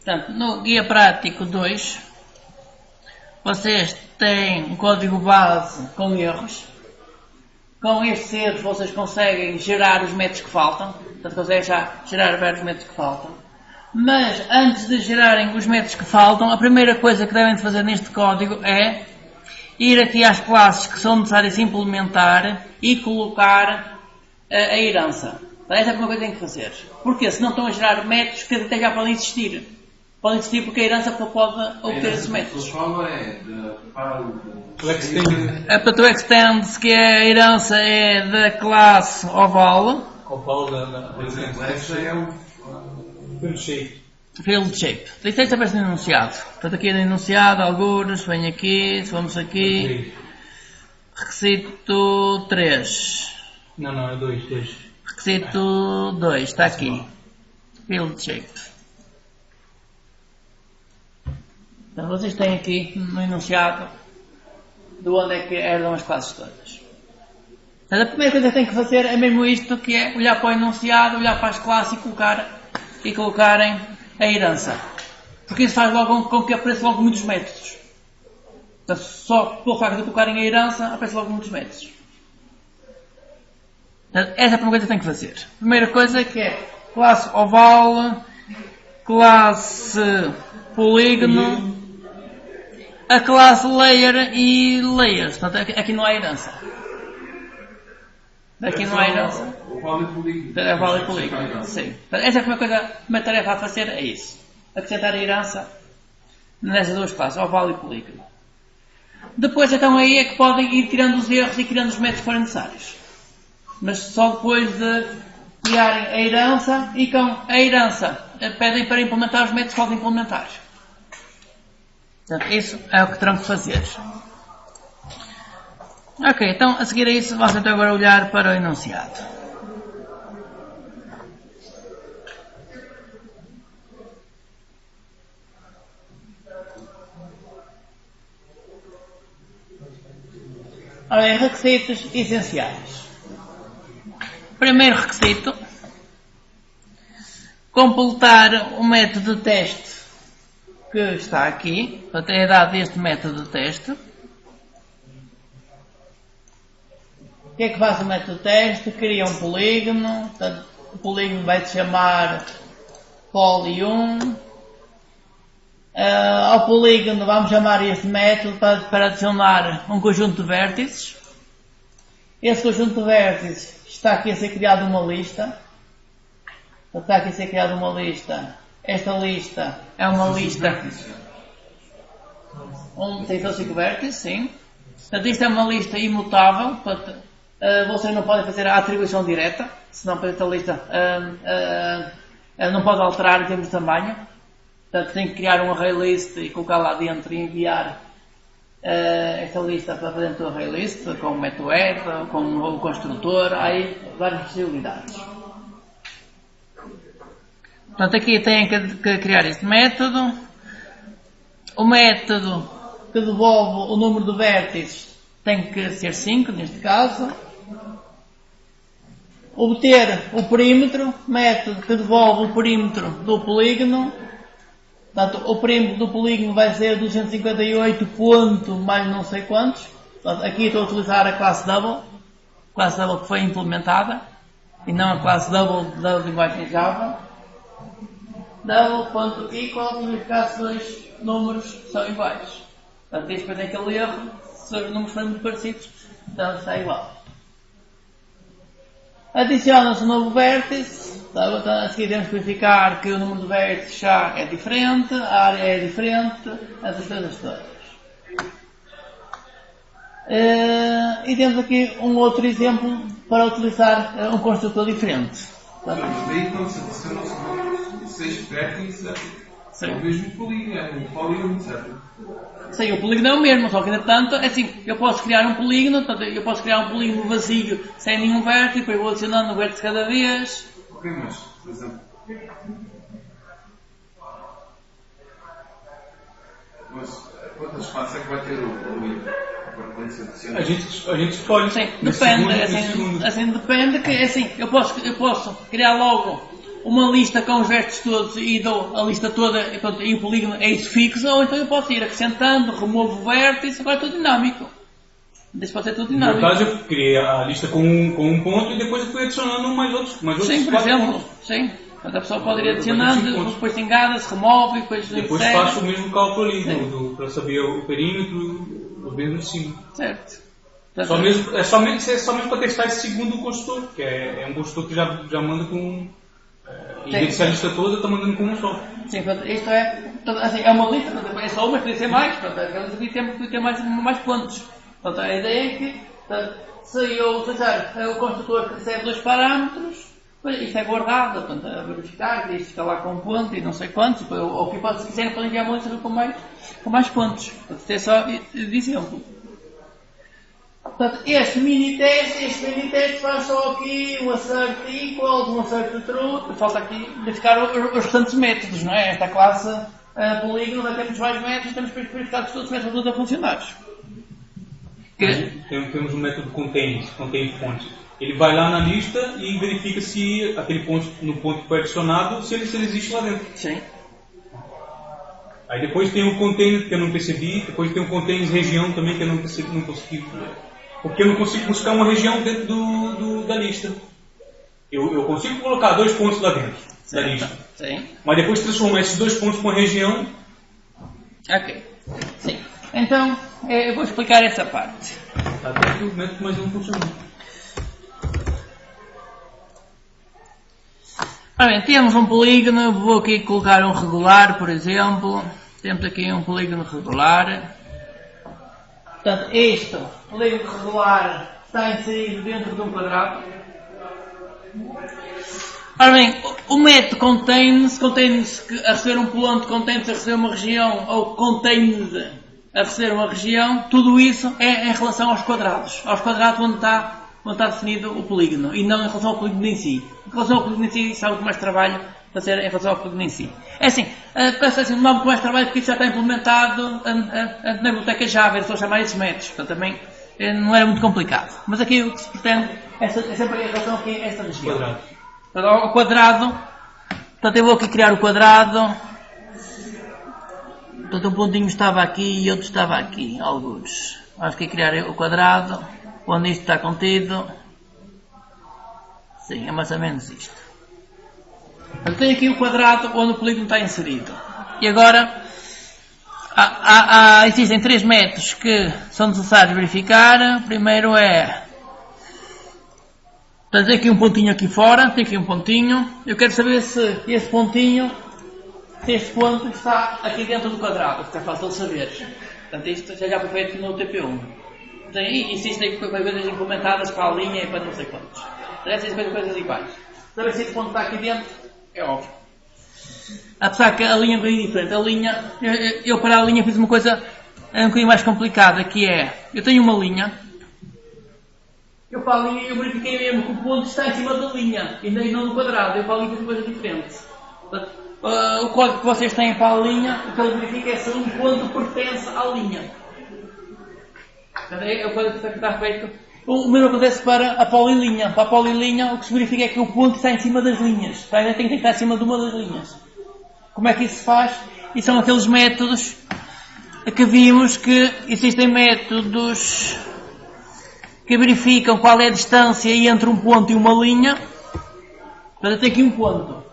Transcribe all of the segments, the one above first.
Portanto, no Guia Prático 2, vocês têm um código base com erros. Com estes erros vocês conseguem gerar os métodos que faltam. Portanto, conseguem já gerar vários métodos que faltam. Mas, antes de gerarem os métodos que faltam, a primeira coisa que devem fazer neste código é ir aqui às classes que são necessárias implementar e colocar a herança. Então, essa é a primeira coisa que têm que fazer. Porquê? Se não estão a gerar métodos que até já podem existir. Podem existir porque a herança pode obter esses métodos. A to extend, que a herança é da classe oval. Oval por exemplo, essa é o field shape. Field shape. Isto é sempre no enunciado. Portanto, aqui no enunciado, algures, vem aqui, vamos aqui. Requisito 3. Não, é 2. Requisito 2, está aqui. Field shape. Então vocês têm aqui no enunciado de onde é que herdam as classes todas. Então, a primeira coisa que têm que fazer é mesmo isto, que é olhar para o enunciado, olhar para as classes e colocarem a herança. Porque isso faz logo com que apareçam logo muitos métodos. Então, só pelo facto de colocarem a herança, aparecem logo muitos métodos. Então, essa é a primeira coisa que têm que fazer. A primeira coisa é que é classe oval, classe polígono, a classe layer e layers. Portanto, aqui não há herança. Aqui não há herança. É oval e polígono. Sim. Portanto, essa é a primeira tarefa a fazer, é isso. Acrescentar a herança nessas duas classes, oval e polígono. Depois, então, aí é que podem ir tirando os erros e criando os métodos que forem necessários. Mas só depois de criarem a herança, e com a herança pedem para implementar os métodos que podem implementar. Portanto, isso é o que terão que fazer. Ok, então a seguir a isso vamos então agora olhar para o enunciado. Ora bem, requisitos essenciais. Primeiro requisito: completar o método de teste que está aqui. Portanto, é dado este método de teste. O que é que faz o método de teste? Cria um polígono. Portanto, o polígono vai se chamar poly1. Ao polígono vamos chamar este método para adicionar um conjunto de vértices. Esse conjunto de vértices está aqui a ser criado uma lista. Está aqui a ser criada uma lista. Esta lista é uma lista onde tem só 5 vértices, sim. Portanto, isto é uma lista imutável. Portanto, vocês não podem fazer a atribuição direta, senão esta lista não pode alterar em termos de tamanho. Portanto, tem que criar um array list e colocar lá dentro e enviar esta lista para dentro do array list, com o método add, com o construtor, há aí várias possibilidades. Portanto, aqui têm que criar este método. O método que devolve o número de vértices tem que ser 5, neste caso. Obter o perímetro, método que devolve o perímetro do polígono. Portanto, o perímetro do polígono vai ser 258 ponto mais não sei quantos. Portanto, aqui estou a utilizar a classe double que foi implementada, e não a classe double da linguagem Java. Double.equal significa se dois números são iguais. Portanto, isto depois é aquele erro, se os números forem muito parecidos, então está igual. Adiciona-se um novo vértice. Então, a seguir temos que verificar que o número de vértices já é diferente, a área é diferente, essas coisas todas. E temos aqui um outro exemplo para utilizar um construtor diferente. Mas daí quando se adicionam 6 vértices, é o mesmo polígono, é um polígono, certo? Sim, o polígono é o mesmo, só que entretanto, é assim, eu posso criar um polígono, portanto, eu posso criar um polígono vazio sem nenhum vértice, depois vou adicionando um vértice cada vez. Ok, mas, por exemplo, mas quantos espaços é que vai ter o polígono? A gente escolhe. Sim, depende, assim depende que, assim, eu posso criar logo uma lista com os vértices todos e dou a lista toda e o polígono é isso fixo, ou então eu posso ir acrescentando, removo o vértice, agora é tudo dinâmico. Isso pode ser tudo dinâmico. No caso, eu criei a lista com um ponto e depois eu fui adicionando mais outros sim, por exemplo. Pontos. Sim. A pessoa pode ir adicionando, depois engana-se, remove, depois faço o mesmo cálculo ali, para saber o perímetro, os mesmos de cima. Certo. É somente para testar esse segundo construtor, que é um construtor que já manda com... em vez de a lista toda, está mandando com um só. Sim, isto é uma lista, é só uma, podia ser mais, podia ter mais pontos. Portanto, a ideia é que, se eu utilizar o construtor que recebe 2 parâmetros, isto é guardado, portanto, a verificar, isto fica lá com um ponto e não sei quantos, ou que pode, se quiserem, podem enviar uma lista com mais pontos. Portanto, é só de exemplo. Portanto, este mini-teste faz só aqui um assert equals, um assert true, falta aqui verificar os restantes métodos, não é? Esta classe polígono, ainda temos vários métodos, temos que verificar que todos os métodos estão a funcionar. Temos um método contain fonte. Ele vai lá na lista e verifica se aquele ponto, no ponto que foi adicionado, se ele existe lá dentro. Sim. Aí depois tem o container que eu não percebi, depois tem o container região também que eu não consegui, porque eu não consigo buscar uma região dentro da lista. Eu consigo colocar 2 pontos lá dentro da lista. Sim. Mas depois transformar esses 2 pontos para uma região. Ok. Sim. Então, eu vou explicar essa parte. Até que o método mais não funcionou. Ora bem, temos um polígono, vou aqui colocar um regular, por exemplo. Temos aqui um polígono regular. Portanto, este polígono regular está inserido dentro de um quadrado. Ora bem, o método contains-se a receber um ponto, contains-se a receber uma região, ou contains a receber uma região, tudo isso é em relação aos quadrados onde está definido o polígono, e não em relação ao polígono em si. Em relação ao polígono em si, isso há muito mais trabalho para ser em relação ao polígono em si. É assim, parece assim, não há muito mais trabalho porque isso já está implementado na biblioteca Java, eles estão a chamar esses métodos, portanto também não era muito complicado. Mas aqui o que se pretende é sempre em relação aqui a esta região. Ao quadrado, portanto eu vou aqui criar o quadrado. Portanto, um pontinho estava aqui e outro estava aqui, alguns. Vamos aqui criar o quadrado, onde isto está contido. Sim, é mais ou menos isto. Eu tenho aqui o quadrado onde o polígono está inserido. E agora, existem 3 métodos que são necessários verificar. O primeiro é... Portanto, tem aqui um pontinho aqui fora, tem aqui um pontinho. Eu quero saber se esse pontinho... Este ponto está aqui dentro do quadrado, fica fácil de saber. Portanto, isto já foi feito no TP1. Existem coisas implementadas para a linha e para não sei quantos. Existem coisas iguais. Saber se este ponto está aqui dentro, é óbvio. Apesar que a linha é um bocadinho diferente. A linha, eu para a linha fiz uma coisa um bocadinho mais complicada, que é, eu tenho uma linha, eu para a linha, eu verifiquei mesmo que o ponto está em cima da linha, e não no quadrado. Eu para a linha fiz uma coisa diferente. Portanto, o código que vocês têm para a linha, o que ele verifica é se um ponto pertence à linha. É o código que está feito. O mesmo acontece para a polilinha. Para a polilinha, o que se verifica é que o ponto está em cima das linhas. Tem que estar em cima de uma das linhas. Como é que isso se faz? E são aqueles métodos que vimos que existem métodos que verificam qual é a distância entre um ponto e uma linha. Portanto, tem aqui um ponto.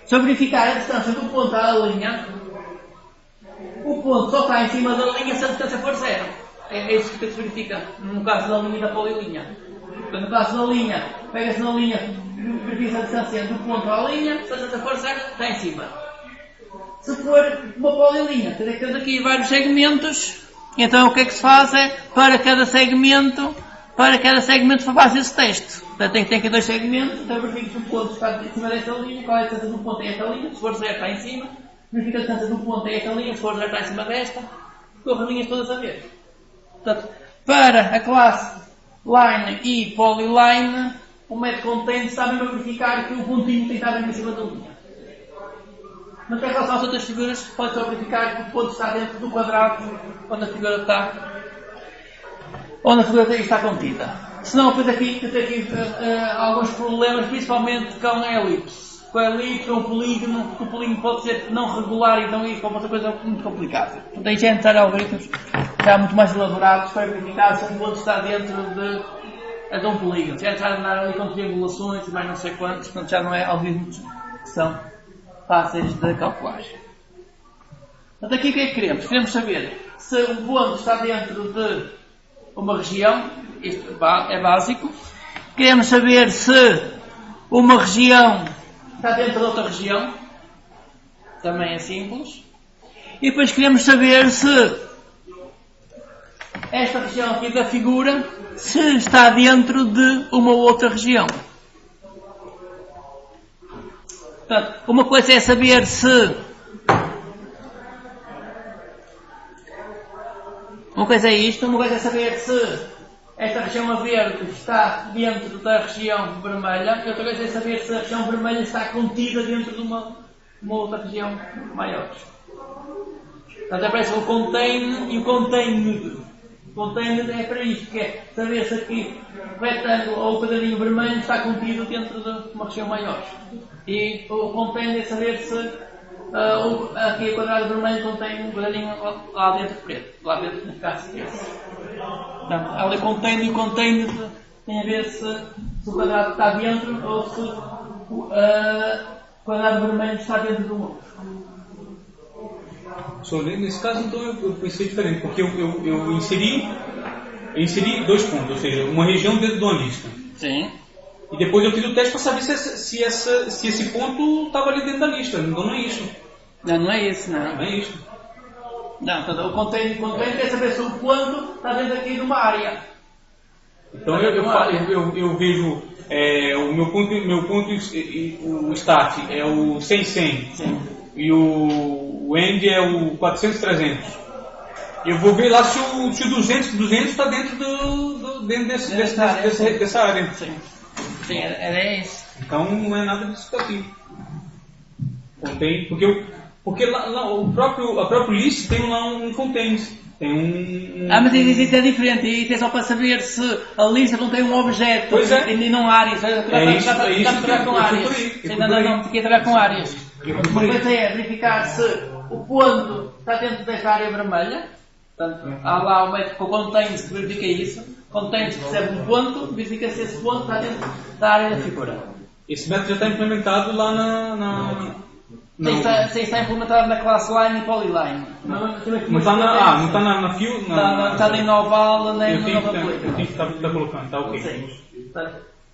Se eu verificar a distância do ponto à linha, o ponto só está em cima da linha se a distância for 0. É isso que se verifica no caso da linha e da polilinha. Portanto, no caso da linha, pega-se na linha, verifica a distância do ponto à linha, se a distância for 0, está em cima. Se for uma polilinha, quer dizer que temos aqui vários segmentos, então o que é que se faz é, para cada segmento faz esse teste. Portanto, tem aqui 2 segmentos, então verifica se o ponto está em cima desta linha, qual é a distância do ponto a esta linha, se for 0 está em cima, verifica a distância do ponto a esta linha, se for 0 está em cima desta, corre as linhas todas a ver. Portanto, para a classe line e polyline, o método contain está mesmo a verificar que o pontinho tem que estar em cima da linha. Mas em relação às outras figuras, pode só verificar que o ponto está dentro do quadrado onde a figura está contida. Senão depois aqui tem aqui alguns problemas, principalmente com a elipse. Com a elipse, com o polígono pode ser não regular, então isso é uma coisa muito complicada. Portanto, aí já entrar algoritmos já muito mais elaborados para verificar se o ponto está dentro de um polígono. Já entrar ali com triangulações e mais não sei quantos, portanto já não é algoritmos que são fáceis de calcular. Portanto, aqui o que é que queremos? Queremos saber se um ponto está dentro de uma região, isto é básico. Queremos saber se uma região está dentro de outra região, também é simples. E depois queremos saber se esta região aqui da figura se está dentro de uma outra região. Portanto, uma coisa é saber se uma coisa é isto, uma coisa é saber se esta região a verde está dentro da região vermelha e outra coisa é saber se a região vermelha está contida dentro de uma outra região maior. Portanto, aparece o contain e o contained. O contained é para isto, que é saber se aqui o retângulo ou o quadradinho vermelho está contido dentro de uma região maior. E o contained é saber se aqui o quadrado vermelho contém um quadradinho lá dentro preto. Lá dentro, no caso, esse. Portanto, ali contém e o contained tem a ver se o quadrado está dentro ou se o quadrado vermelho está dentro do outro. Só nesse caso, então, eu pensei diferente, porque eu inseri 2 pontos, ou seja, uma região dentro de uma lista. Sim. E depois eu fiz o teste para saber se esse ponto estava ali dentro da lista. Então não é isso. Não é isso, não. Não é isso. Não, portanto, o container quer saber se o ponto está dentro aqui de uma área. Então eu vejo o meu ponto, o start é o 100-100. Sim. E o end é o 400-300. Eu vou ver lá se o 200 está dentro dessa área. Sim. Sim, era isso. Então não é nada disso aqui. Contém, porque lá, a própria list tem lá um contains. Tem um. Mas isso é diferente. Isso é só para saber se a lista não tem um objeto. Pois é. E não áreas. Está a trabalhar com áreas. Não, tem que trabalhar com áreas. Uma coisa é verificar se o ponto está dentro desta área vermelha. Portanto, há lá o método contains que verifica isso. Contains recebe um ponto, verifica se esse ponto está dentro da área da figura. Esse método já está implementado lá Sim, está implementado na classe line e polyline. Não está na field? Não está nem no oval, nem no nova play. Eu tenho que estar colocando, está ok. Sim.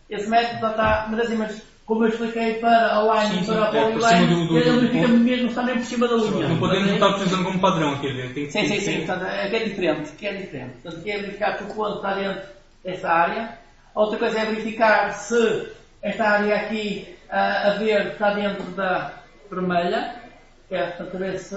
Esse método está, mas como eu expliquei para a line e para a polyline, ele verifica mesmo, está nem por cima da linha. Não podemos estar utilizando como padrão aqui. Sim. Portanto, é diferente. Portanto, é verificar se o ponto está dentro desta área. Outra coisa é verificar se esta área aqui, a verde, está dentro da vermelha, que é para saber se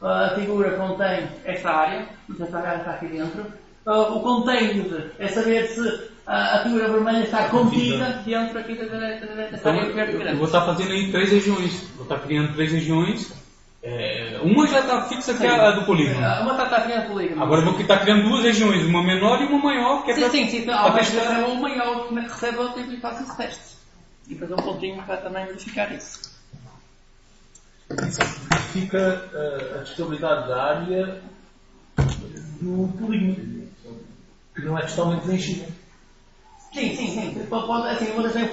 a figura contém esta área, esta área está aqui dentro. O contained é saber se a figura vermelha está contida dentro aqui desta área verde grande. Eu vou estar fazendo aí 3 regiões. Vou estar criando 3 regiões. Uma já está fixa, que é a do polígono. Uma está criando polígono. Agora eu vou estar criando 2 regiões, uma menor e uma maior, que é para testar. Uma maior que recebe o tempo e faça esse teste. E fazer um pontinho para também verificar isso. Fica a disponibilidade da área do polígono, que não é totalmente preenchida. Sim. Assim, vou deixar o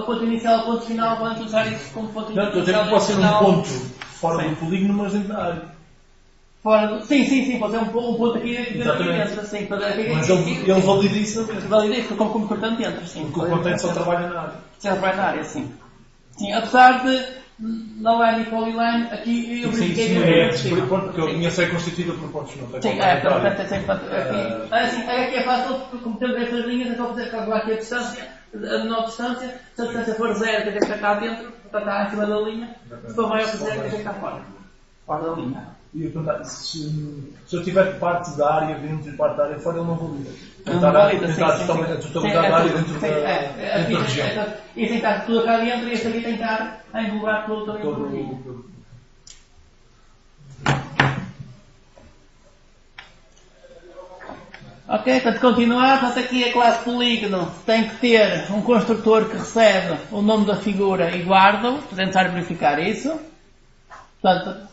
ponto inicial, o ponto final, podem usar isso como ponto inicial. Não, estou a dizer que pode ser um ponto fora do polígono, mas dentro da área. Sim, pode ser um ponto aqui dentro. Assim, mas ele valida isso na mesma. Valida isso como importante dentro, sim. Porque o contente só trabalha na área. Só trabalha na área, sim. Sim, apesar de na line e polyline, aqui eu verifiquei porque a linha é constituída por pontos, não tem? Sim, aqui é fácil, porque como temos estas linhas, é só fazer calcular aqui a distância, a menor distância, se a distância for 0, quer dizer que está dentro, está em cima da linha, se for maior que 0, quer dizer que está fora da linha. E eu perguntar, se eu tiver parte da área dentro e parte da área fora, ele não valida. Tentar totalidade da área dentro da região. E tem que estar tudo cá dentro e este aqui tem que estar a englobar todo o Ok, portanto, continuar, portanto, aqui a classe polígono tem que ter um construtor que recebe o nome da figura e guarda-o, para tentar verificar isso. Portanto,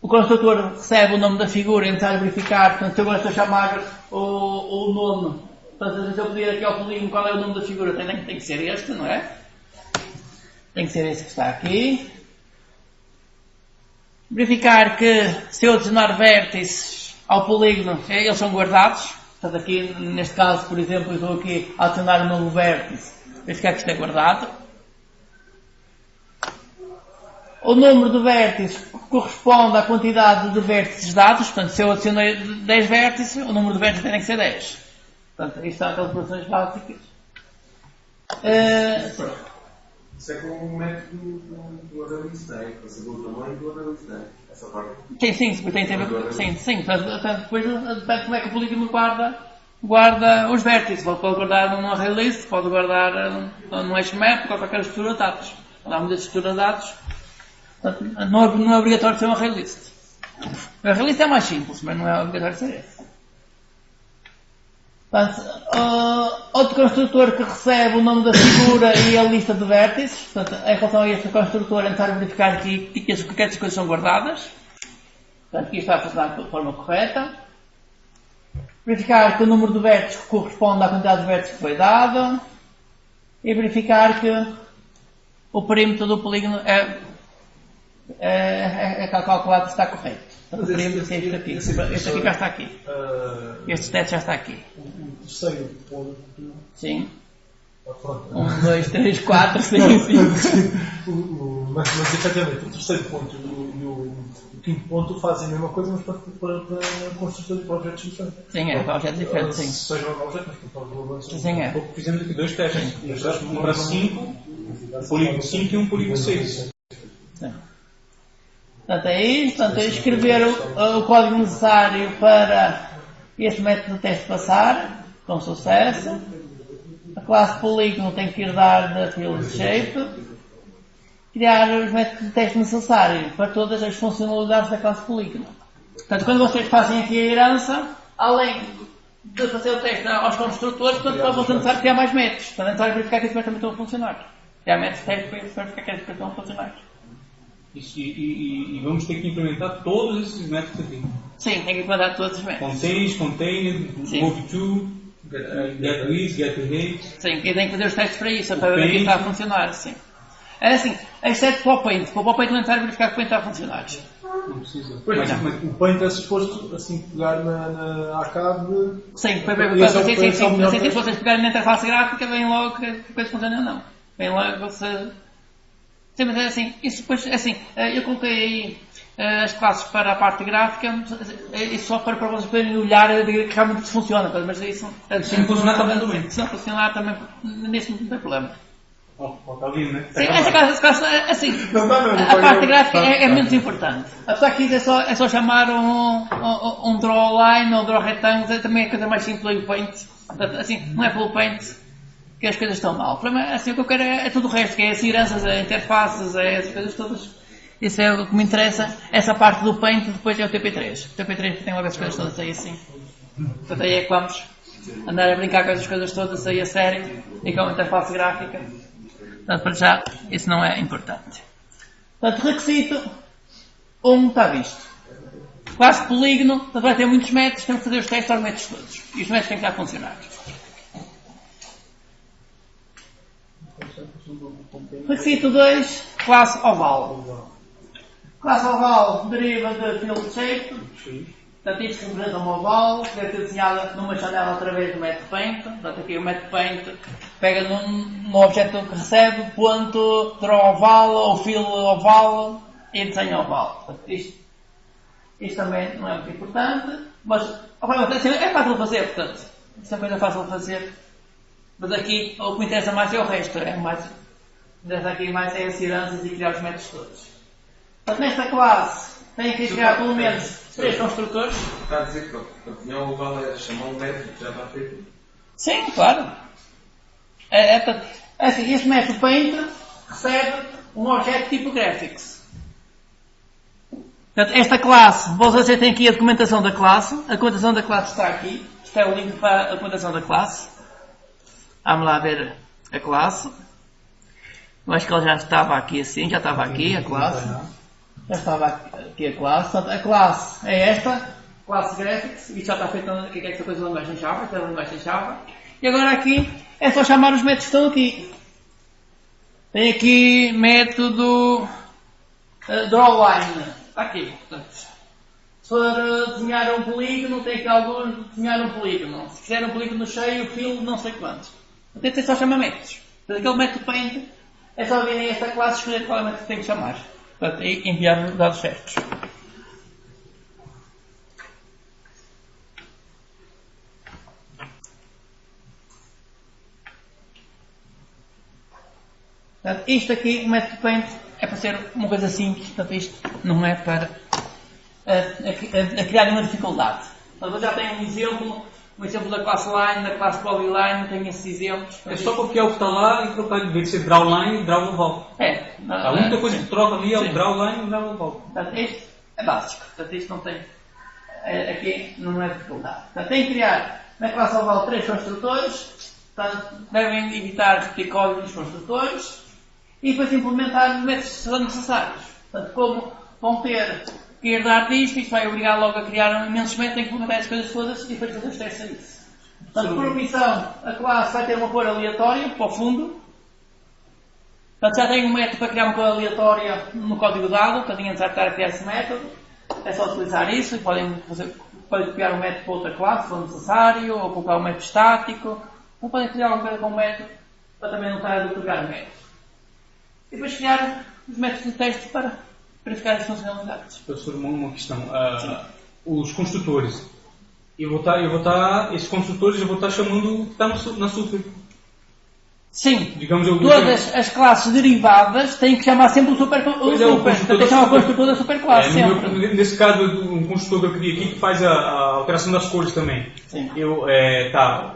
o construtor recebe o nome da figura e tentar verificar, portanto, se eu gosto de chamar o nome, portanto, se eu pedir aqui ao polígono qual é o nome da figura, tem que ser este, não é? Tem que ser este que está aqui. Verificar que se eu adicionar vértices ao polígono, eles são guardados. Portanto, aqui, neste caso, por exemplo, eu estou aqui a adicionar um novo vértice. Verificar que isto é guardado. O número de vértices corresponde à quantidade de vértices dados. Portanto, se eu adicionei 10 vértices, o número de vértices tem que ser 10. Portanto, isto são aquelas operações básicas. Isso é como um método do analyst day, para saber o tamanho do analyst day. Essa parte. Sim, tem a ver. Sim. Portanto, depois depende como é que o polígono guarda os vértices. Pode guardar num array list, pode guardar num hashmap, qualquer estrutura de dados. Há muitas estruturas de dados. Portanto, não é obrigatório ser um array list. O array list é mais simples, mas não é obrigatório ser esse. Portanto, outro construtor que recebe o nome da figura e a lista de vértices. Portanto, em relação a este construtor, tentar verificar que estas coisas são guardadas. Portanto, aqui está a funcionar de forma correta. Verificar que o número de vértices corresponde à quantidade de vértices que foi dado. E verificar que o perímetro do polígono é calculado, está correto. Portanto, o perímetro é este aqui. Este aqui já está aqui. Este teto já está aqui. O terceiro ponto. Sim. 1, 2, 3, 4, 5, 5. Mas efetivamente o terceiro ponto e o quinto ponto fazem a mesma coisa, mas para construtores de projetos diferentes. Sim, é, para objetos diferentes, sim. Sejam objetos, mas para valores. Sim, é. Fizemos aqui 2 testes. Um para 5, polígono 5 e um polígono 6. Portanto, é isto. Portanto, é escrever o código necessário para este método de teste passar, com sucesso. A classe polígono tem que herdar da field shape. Criar os métodos de teste necessários para todas as funcionalidades da classe polígono. Portanto, quando vocês fazem aqui a herança, além de fazer o teste aos construtores, portanto, vão tentar criar mais métodos, para tentar verificar que esses métodos também estão a funcionar. Criar métodos de teste para verificar que esses métodos estão a funcionar. E vamos ter que implementar todos esses métodos aqui. Sim, tem que implementar todos os métodos. Container, move to, get list, get rate. Sim, e tem que fazer os testes para isso, para ver que está a funcionar, sim. É assim, exceto para o Paint. Para o Paint tentar verificar que o Paint está a funcionar. Não precisa. Mas o Paint é suposto assim pegar na ACAD. Sim, se vocês pegarem na interface gráfica, vem logo que a coisa funciona ou não. Vem logo você. Sim, mas é assim, isso depois, é assim, eu coloquei aí as classes para a parte gráfica, isso só para vocês poderem olhar que realmente funciona, mas isso... Se não funcionar também do bem. Se não funcionar também, nisso não tem problema. Está lindo, né? Sim, essa classe, assim, a parte gráfica é menos importante. Apesar que isso é só chamar um draw line ou draw rectangle, também é a coisa mais simples do Paint. Portanto, assim, não é pelo Paint que as coisas estão mal. O problema é assim, o que eu quero é tudo o resto, que é as seguranças, as interfaces, as coisas todas. Isso é o que me interessa. Essa parte do Paint depois é o TP3. O TP3 tem logo as coisas todas aí assim. Portanto, aí é que vamos andar a brincar com essas coisas todas aí a sério e com a interface gráfica. Portanto, para já, isso não é importante. Portanto, requisito 1 está visto. Classe polígono, portanto, vai ter muitos métodos, tem que fazer os testes aos métodos todos. E os métodos têm que estar a funcionar. Requisito 2, classe oval. Classe oval deriva de field shape. Portanto, isto representa um oval, que deve ter desenhado numa janela através do método Paint. Portanto, aqui o método Paint pega num objeto que recebe, ponto, draw oval ou fill oval e desenha oval. Portanto, isto também não é muito importante, mas é fácil de fazer, portanto. Isto é uma coisa fácil de fazer. Mas aqui o que me interessa mais é o resto, interessa aqui mais é as seguranças e criar os métodos todos. Portanto, nesta classe tem que criar pelo menos 3 construtores. Está a dizer que a opinião oval é chamar um método que já está feito? Sim, claro. Assim, este método Paint recebe um objeto tipo Graphics. Portanto, esta classe, vocês têm aqui a documentação da classe. A documentação da classe está aqui. Isto é o link para a documentação da classe. Vamos lá ver a classe. Eu acho que ela já estava aqui assim, já estava aqui a classe. Já estava aqui a classe. Portanto, a classe é esta, classe graphics. Isto já está feito o que é essa coisa da linguagem Java, esta é a linguagem Java. E agora aqui é só chamar os métodos que estão aqui. Tem aqui método drawline. Está aqui. Portanto, se for desenhar um polígono, tem aqui alguns de desenhar um polígono. Se quiser um polígono cheio, filo, não sei quantos. Portanto, é só chamar métodos. Portanto, aquele método paint é só virem esta classe e escolher qual é o método que tem que chamar. Portanto, e enviar os dados certos. Portanto, isto aqui, o método paint, é para ser uma coisa simples. Portanto, isto não é para a criar uma dificuldade. Portanto, eu já tenho um exemplo da classe line, da classe polyline, tenho esses exemplos. É só copiar o que está lá e trocar, em vez de ser drawline, draw oval. A única coisa que troca ali é o drawline e o draw oval. Portanto, este é básico. Portanto, isto não tem. Aqui não é dificuldade. Portanto, tem que criar na classe oval 3 construtores. Portanto, devem evitar repetir código dos construtores. E depois implementar os métodos que são necessários. Portanto, como vão ter que herdar disto, isto vai obrigar logo a criar um imenso método, tem que implementar as coisas todas e depois fazer os testes a isso. Portanto, por omissão, a classe vai ter uma cor aleatória para o fundo. Portanto, já tem um método para criar uma cor aleatória no código dado, portanto, ninguém sabe estar a criar esse método. É só utilizar isso e podem copiar um método para outra classe, se for necessário, ou colocar um método estático. Ou podem criar alguma coisa com um método para também não estar a duplicar o método. E depois criar os métodos de teste para verificar as funcionalidades. Professor, uma questão. Os construtores. Esses construtores eu vou estar chamando o que está na super. Sim. Digamos, todas as classes derivadas têm que chamar sempre o super. Portanto, tem que chamar o construtor da superclasse. Nesse caso, um construtor que eu criei aqui que faz a alteração das cores também. Sim.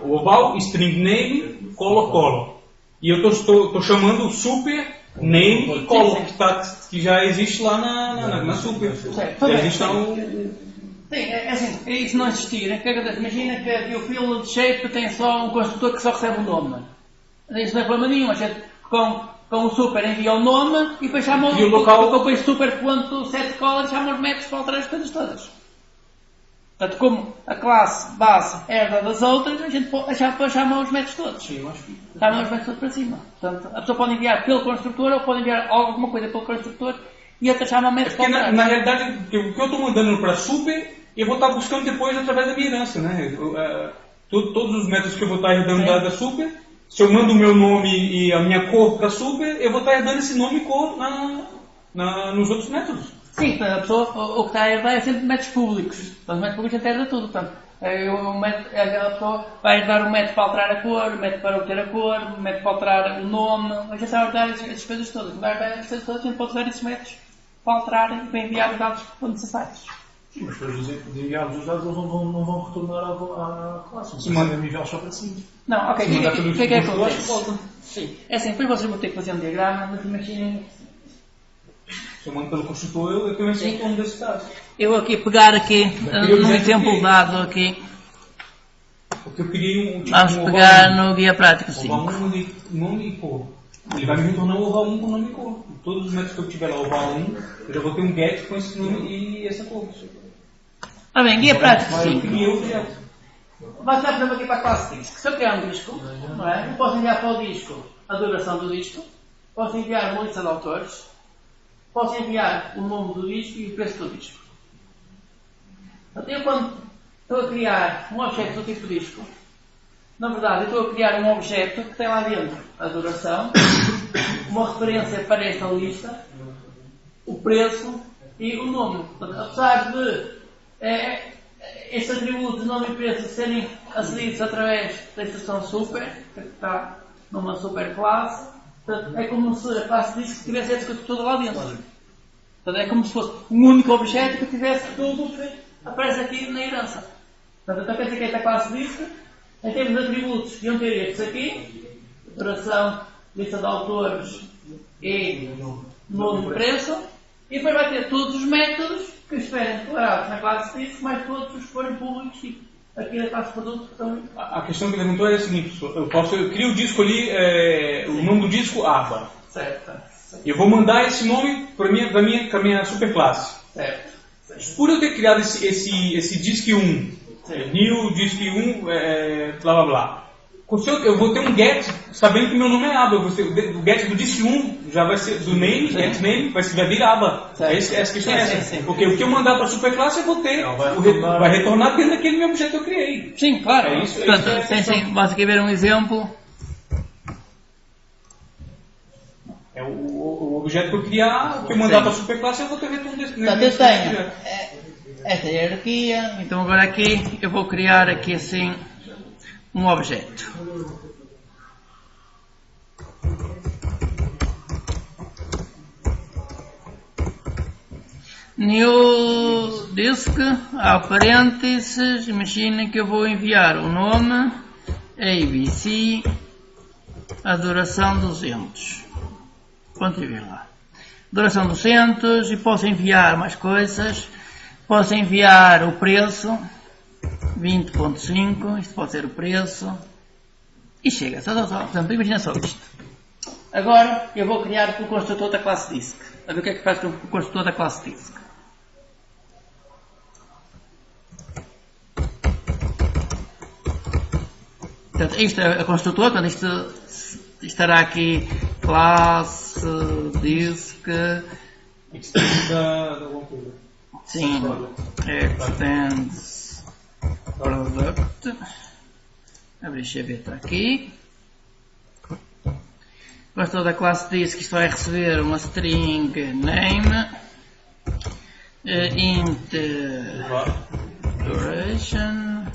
O oval, string name, color. E eu estou chamando o super name e color, que já existe lá na super. Já existe lá Sim, é assim, é isso não existir. Imagina que o field de shape tem só um construtor que só recebe o nome. Isso não é problema nenhum. A gente com o super envia o nome e depois chama o local. Depois super.setColor chama os métodos para alterar as coisas todas. Portanto, como a classe base herda das outras, a gente chama os métodos todos. Sim, eu acho que chama os métodos todos para cima. Portanto, a pessoa pode enviar pelo construtor ou pode enviar alguma coisa pelo construtor e outra chama métodos para alterar. Na realidade, o que eu estou mandando para super, eu vou estar buscando depois através da minha herança, né? Todos os métodos que eu vou estar herdando da super, se eu mando o meu nome e a minha cor para super, eu vou estar herdando esse nome e cor nos outros métodos. Sim, a pessoa, o que está a herdar é sempre métodos públicos. Então, os métodos públicos a gente herda tudo. Portanto, a pessoa vai herdar um método para alterar a cor, um método para obter a cor, um método para alterar o nome. A gente vai herdar essas coisas todas. Vai herdar essas coisas todas, a gente pode usar esses métodos para alterar e para enviar os dados que forem necessários. Sim, mas depois de enviarmos os dados, eles não vão retornar à classe. Sim, mandam enviar só para cima. Não, ok. O que é que acontece? Sim. É assim, depois vocês vão ter que fazer um diagrama, mas imaginem. Se eu mando pelo construtor, eu também sei como desse caso. Eu aqui pegar num exemplo dado aqui. Porque eu queria vamos pegar no guia prático 5. Nome e cor. Ele vai me retornar o oval 1 com nome e cor. Todos os métodos que eu tiver lá, o oval 1, eu já vou ter um get com esse nome e essa cor. Ah bem, guia prático 5. Vai dar aqui para a classe disco. Se eu criar um disco, não é? Eu posso enviar para o disco a duração do disco, posso enviar uma lista de autores, posso enviar o nome do disco e o preço do disco. Então, eu quando estou a criar um objeto do tipo disco, na verdade, eu estou a criar um objeto que tem lá dentro a duração, uma referência para esta lista, o preço e o nome. Portanto, apesar de estes atributos, nome e preço, serem acedidos através da instrução super, que está numa super classe, portanto, é como se a classe disco tivesse essa coisa toda lá dentro. Portanto, é como se fosse um único objeto que tivesse tudo o que aparece aqui na herança. Portanto, então quer dizer que esta classe disco, em termos de atributos, iam ter estes aqui, duração, lista de autores e nome e preço, e depois vai ter todos os métodos que estiverem declarados na classe disco, mais todos os que forem públicos, tipo aqui na classe produto também. A questão que ele levantou é a seguinte: eu crio o disco ali, o nome do disco aba. Certo. Eu vou mandar esse nome para minha superclasse. Certo. Por eu ter criado esse disc 1, new disc 1, blá blá blá. Eu vou ter um get sabendo que meu nome é aba. O get do disc 1 já vai ser do name, get name, vai vir aba. Essa questão é essa. Porque o que eu mandar para a superclasse eu vou ter. Vai retornar dentro daquele meu objeto que eu criei. Sim, claro. É isso. Portanto, basta aqui ver um exemplo. É o objeto que eu criar, o que eu mandar para a superclasse eu vou ter retorno desse. Portanto, eu tenho esta hierarquia. Então agora aqui eu vou criar aqui assim um objeto. New disk, há parênteses, imagina que eu vou enviar o nome ABC, a duração 200. Ponto e vírgula. Duração 200 e posso enviar mais coisas. Posso enviar o preço 20.5, isto pode ser o preço. E chega, portanto, imagina só isto. Agora eu vou criar o construtor da classe disk. A ver o que é que faz com o construtor da classe disk. Portanto, isto é o construtor, portanto, isto estará aqui classe disk. Sim, extends product. Abrir chaveta aqui. Construtor da classe disk, isto vai receber uma string name int duration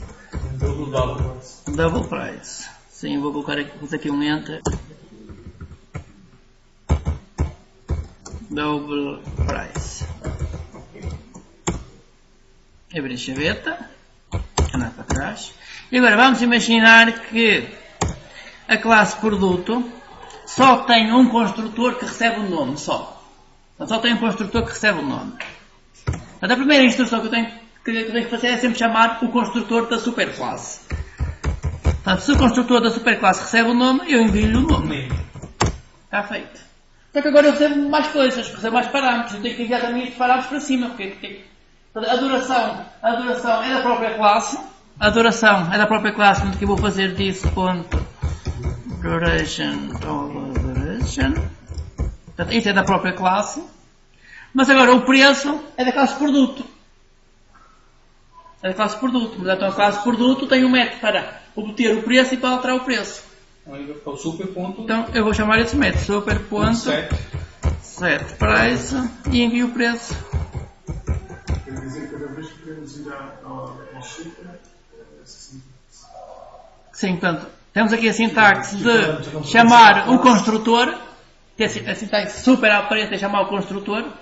double price. Sim, vou colocar aqui um enter. Double price. Abrir chaveta. Andar para trás. E agora vamos imaginar que a classe produto só tem um construtor que recebe o nome só. Só tem um construtor que recebe o nome. Portanto, a primeira instrução que eu tenho que fazer é sempre chamar o construtor da superclasse. Portanto, se o construtor da superclasse recebe o nome, eu envio-lhe o nome. Está feito. Só que agora eu recebo mais coisas, recebo mais parâmetros. Eu tenho que enviar também estes parâmetros para cima. Porque a duração é da própria classe. A duração é da própria classe, portanto que eu vou fazer disso duration. Portanto, isto é da própria classe. Mas agora o preço é da classe produto. É da classe produto. Então a classe produto tem um método para obter o preço e para alterar o preço. O super ponto. Então eu vou chamar esse método super ponto set price e envio o preço. Quer dizer, cada vez que queremos ir ao super, sim, portanto, temos aqui a sintaxe de chamar o construtor, que a sintaxe super à parênteses é chamar o construtor.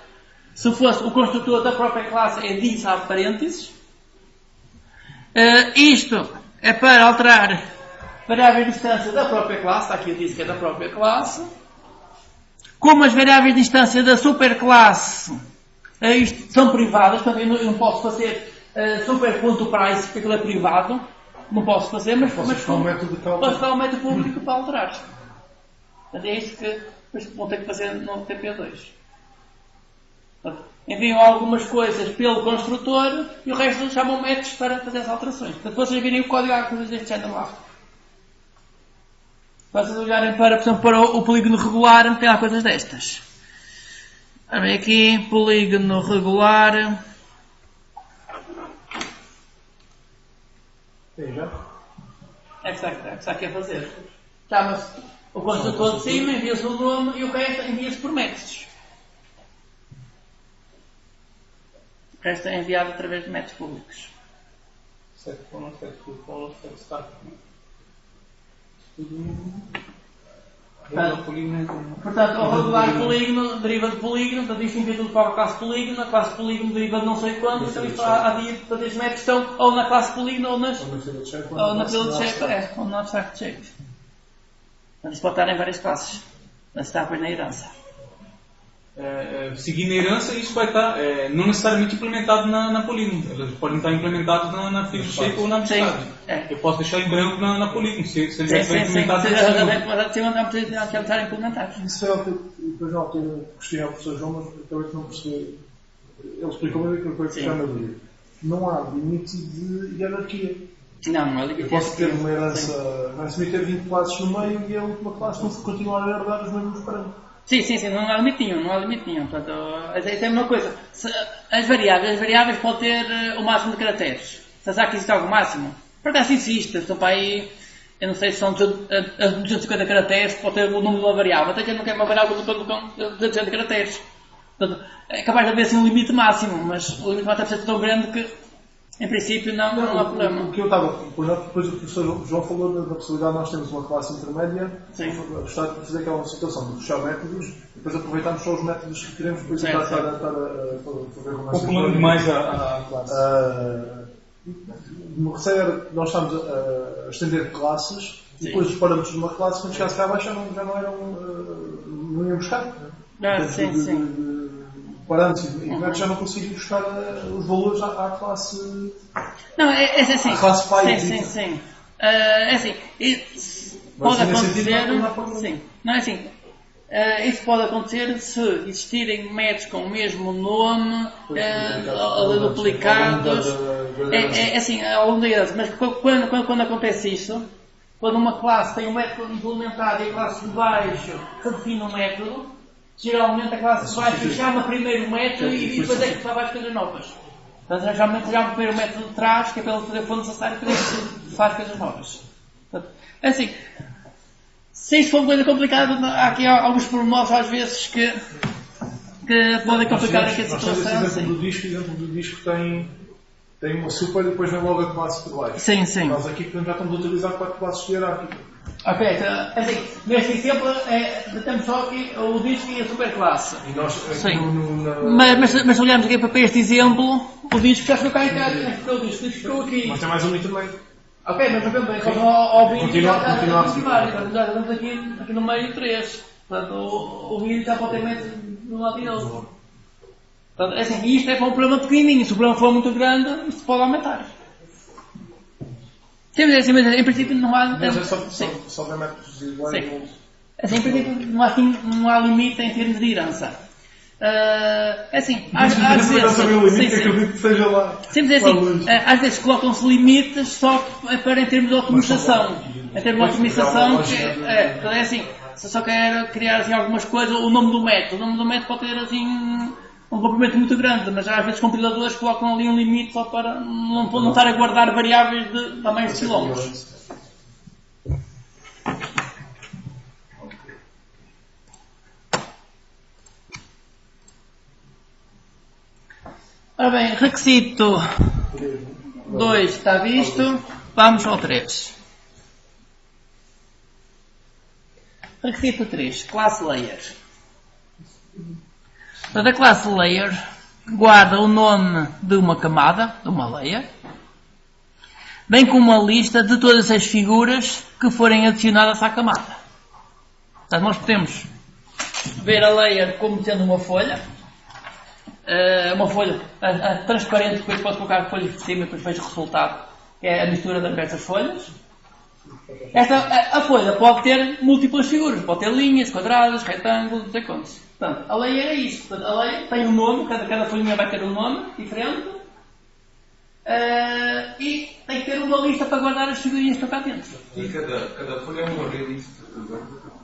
Se fosse o construtor da própria classe é this à parênteses. Isto é para alterar variáveis de instância da própria classe, está aqui eu disse que é da própria classe. Como as variáveis de instância da superclasse são privadas, portanto eu não posso fazer super.price porque aquilo é privado, não posso fazer, mas posso usar um método público para alterar. Portanto, é isso que vão ter que fazer no TP2. Portanto, enviam algumas coisas pelo construtor e o resto chamam métodos para fazer as alterações. Portanto, vocês virem o código, há coisas deste género lá. Se vocês olharem para, por exemplo, para o polígono regular, tem lá coisas destas. Vem aqui, polígono regular. É que está aqui a fazer. Chama-se o construtor de cima, envia-se o nome e o resto envia-se por métodos. O resto é enviado através de métodos públicos. Portanto, o regular polígono deriva de polígono, portanto isto envia tudo para a classe polígono deriva de não sei quanto, então isto há dia, portanto estes métodos estão ou na classe polígono ou na fila de shape, ou na abstract shape. Portanto isto pode estar em várias classes, mas está depois na herança. seguindo a herança, isso vai estar não necessariamente implementado na polígono. Elas podem estar implementadas na field shape ou na amistade. Eu posso deixar em branco na polígono, se ele já está implementado. Isso é o que eu depois na altura questionei ao professor João, mas acabei de não perceber. Ele explicou-me aquilo que eu questionei na dúvida. Não há limite de hierarquia. Não há limite. Eu posso ter uma herança, vai assumir ter 20 classes no meio e a última classe não continuar a herdar os mesmos parâmetros. Sim, não há limite nenhum. Portanto, é uma coisa. As variáveis podem ter o máximo de caracteres. Será que existe algo máximo? Por acaso existe. Estão para aí, eu não sei se são 250 caracteres, pode ter o número de uma variável. Até que não quer uma variável com 250 caracteres. Portanto, é capaz de haver assim um limite máximo, mas o limite máximo deve ser tão grande que, em princípio, não há problema. O que eu estava, depois o professor João falou da possibilidade de nós termos uma classe intermédia, gostar de fazer aquela situação de fechar métodos e depois aproveitarmos só os métodos que queremos para estar a fazer com populando mais a classe. O receio era que nós estamos a estender classes e depois os parâmetros de uma classe, quando chegasse cá abaixo, já não eram. Não iam buscar. Parâmetros e já não consigo buscar os valores à classe. Não, é assim. À classe pai. Sim. É assim. Pode acontecer. Sim. Não é assim. Isso pode acontecer se existirem métodos com o mesmo nome, duplicados. É assim, ao longo da idade. Mas quando acontece isso, quando uma classe tem um método implementado e a classe de baixo redefine um método, geralmente a classe de baixo chama primeiro o método e depois é que faz as coisas novas. Portanto, geralmente já o primeiro método de trás, que é para ele fazer o que for necessário para ele faz coisas novas. Portanto, é assim. Se isto for uma coisa complicada, há aqui alguns pormenores às vezes que podem complicar aqui a situação. O exemplo do disco tem uma super e depois vem logo a classe por baixo. Sim. Nós aqui já estamos a utilizar 4 classes hierárquicas. Ok, então, assim, neste exemplo temos só aqui o disco e a superclasse. E nós sim. Mas se olharmos aqui para este exemplo, o disco já ficou cá em casa. O disco ficou aqui. Mas tem mais um intermédio. Ok, mas por exemplo, em relação ao vídeo, já estamos aqui no meio 3. Portanto, o vídeo já pode ter método de um lado e do outro. Portanto, assim, isto é para um problema pequenininho. Se o problema for muito grande, isto pode aumentar. Sim, mas em princípio não há... Mas é só ver métodos iguais. Assim, em princípio não há limite em termos de herança. Assim, às vezes colocam-se limites só para em termos de otimização. Em termos de otimização, é assim, se só quer criar assim, algumas coisas, o nome do método pode ter assim um comprimento muito grande, mas às vezes compiladores colocam ali um limite só para não estar a guardar variáveis de tamanhos de quilómetros. Ora bem, requisito 2 está visto, vamos ao 3. Requisito 3, classe layer. Toda a classe layer guarda o nome de uma camada, de uma layer, bem como uma lista de todas as figuras que forem adicionadas à camada. Portanto, nós podemos ver a layer como sendo uma folha transparente, depois pode colocar folhas por cima e depois vejo o resultado, que é a mistura das diversas folhas. A folha pode ter múltiplas figuras, pode ter linhas, quadrados, retângulos, não sei quantos. Portanto, a layer é isto. Portanto, a layer tem um nome, cada folhinha vai ter um nome diferente e tem que ter uma lista para guardar as figurinhas que estão cá dentro. E cada folha é uma lista?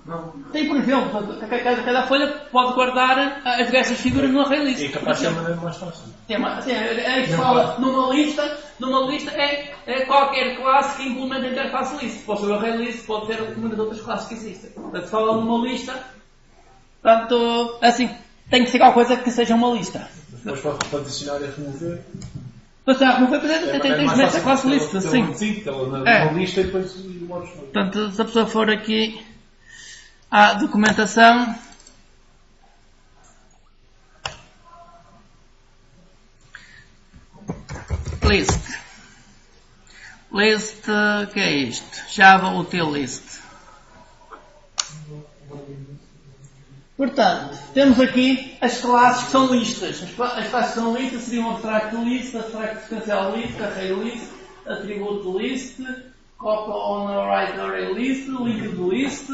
Não. Tem, por exemplo, cada folha pode guardar as diversas figuras numa array list. E capaz de ser a maneira mais fácil. É que fala numa lista é qualquer classe que implementa a interface list. Pode ser o array list, pode ser uma das outras classes que existem. Portanto, se fala numa lista, portanto, assim, tem que ser alguma coisa que seja uma lista. Depois para adicionar e remover. Para remover, tens de a classe list, assim. Sim, uma lista e depois... Portanto, se a pessoa for aqui à documentação, list, que é isto? Java util list. Portanto, temos aqui as classes que são listas. As classes que são listas seriam abstract list, abstract sequencial list, array list, attribute list, copy on write array list, linked list,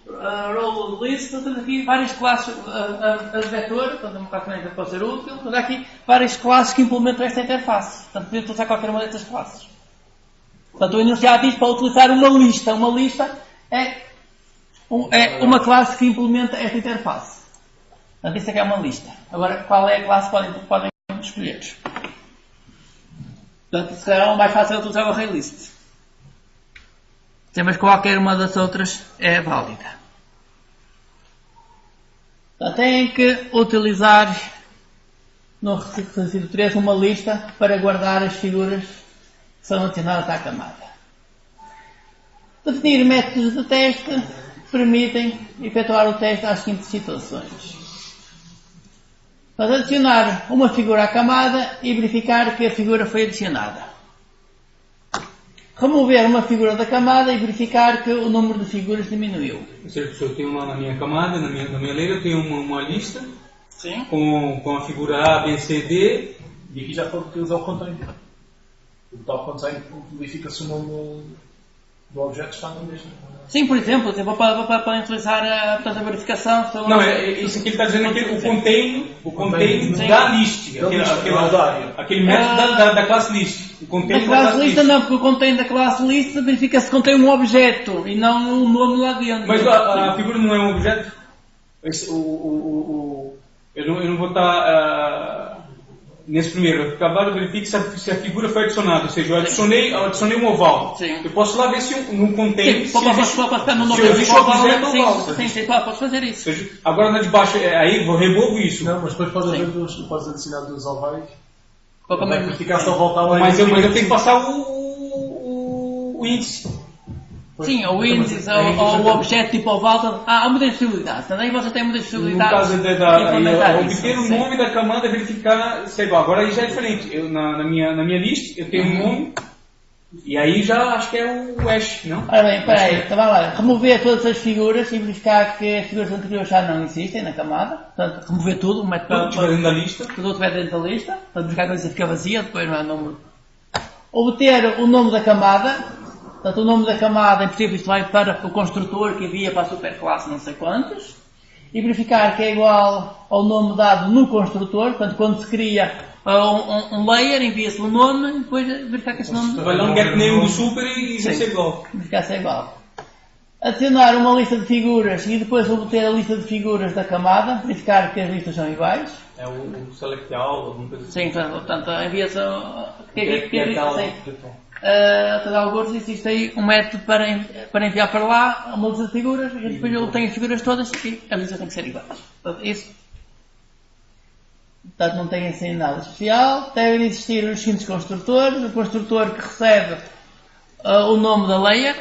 role list. Temos aqui várias classes, a vetor, portanto, uma classe que pode ser útil. Temos aqui várias classes que implementam esta interface. Portanto, podemos utilizar qualquer uma destas classes. Portanto, o enunciado diz para utilizar uma lista. Uma lista é uma classe que implementa esta interface. Portanto, isso aqui é uma lista. Agora, qual é a classe que podem escolher? Portanto, isso será o mais fácil de utilizar o array list. Mas qualquer uma das outras é válida. Portanto, têm que utilizar no requisito 3 uma lista para guardar as figuras que são adicionadas à camada. Definir métodos de teste permitem efetuar o teste às seguintes situações. Para adicionar uma figura à camada e verificar que a figura foi adicionada. Remover uma figura da camada e verificar que o número de figuras diminuiu. Ou seja, se eu tenho lá na minha camada, na minha layer, eu tenho uma lista. Sim. Com a figura A, B, C, D. E aqui já pode utilizar o contain. O tal contain verifica-se o nome do objeto está no mesmo. Sim, por exemplo, podem utilizar a verificação. Não, isso aqui ele está dizendo aqui o contain da list. Aquele método da classe list. O contain da classe list não, porque o contain da classe list verifica se contém um objeto e não um nome lá dentro. Mas a figura não é um objeto? Eu não vou estar nesse primeiro. Eu acabaram verifique se a figura foi adicionada. Ou seja, eu adicionei um oval. Sim. Eu posso lá ver se não contém. Sim, pode ficar no nome do oval. Sim, pode fazer isso. Ou seja, agora na de baixo, aí eu removo isso. Não, mas depois podes adicionar dois ovais. Para verificar se ele voltar lá. Mas eu tenho que passar o índice. Sim, o índice ou o objeto tipo oval, há muitas possibilidades. Também você tem muitas possibilidades. No caso obter o nome da camada, verificar se é igual. Agora aí já é diferente. Na minha lista eu tenho um nome e aí já acho que é o hash, não? Ora bem, espera aí, então vai lá. Remover todas as figuras e verificar que as figuras anteriores já não existem na camada. Portanto, remover tudo, o método tudo estiver dentro da lista. Tudo estiver dentro da lista. Portanto, verificar que a lista fica vazia, depois não há número. Obter o nome da camada. Portanto, o nome da camada, em princípio, isto vai para o construtor que envia para a superclasse não sei quantos. E verificar que é igual ao nome dado no construtor. Portanto, quando se cria um layer, envia-se um nome e depois verificar que esse nome... Vai lá um get name do super e vai ser igual. Verificar se é igual. Adicionar uma lista de figuras e depois obter a lista de figuras da camada. Verificar que as listas são iguais. É o select all, alguma coisa assim. Sim, portanto, envia-se... Alguns existe aí um método para enviar para lá uma lista de figuras e depois ele tem as figuras todas e a lista tem que ser iguais. Portanto, não tem assim nada especial. Devem existir os seguintes construtores. O construtor que recebe o nome da layer.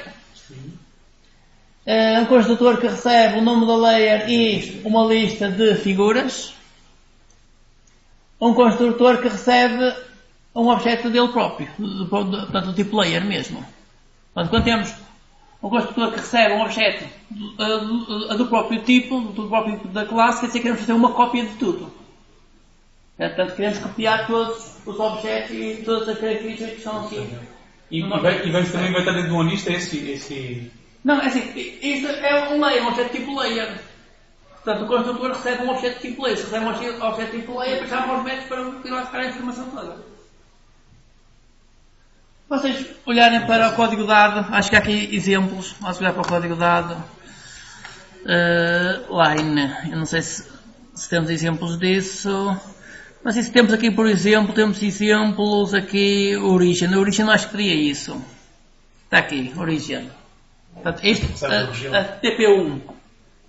Um construtor que recebe o nome da layer e uma lista de figuras. Um construtor que recebe um objeto dele próprio, portanto do tipo layer mesmo. Portanto, quando temos um construtor que recebe um objeto do próprio tipo, do próprio tipo da classe, quer dizer que queremos fazer uma cópia de tudo. Portanto, queremos copiar todos os objetos e todas as características que são assim. E também vai estar dentro de uma lista esse... Não, é assim, isto é um layer, um objeto tipo layer. Portanto, o construtor recebe um objeto tipo layer. Se recebe um objeto tipo layer, depois há uns métodos para classificar a informação toda. Vocês olharem para o código dado, acho que há aqui exemplos. Vamos olhar para o código dado. Line. Eu não sei se temos exemplos disso. Mas se temos aqui, por exemplo, temos exemplos aqui, origin. Origin acho que teria isso. Está aqui, origin. Portanto, este, a TP1.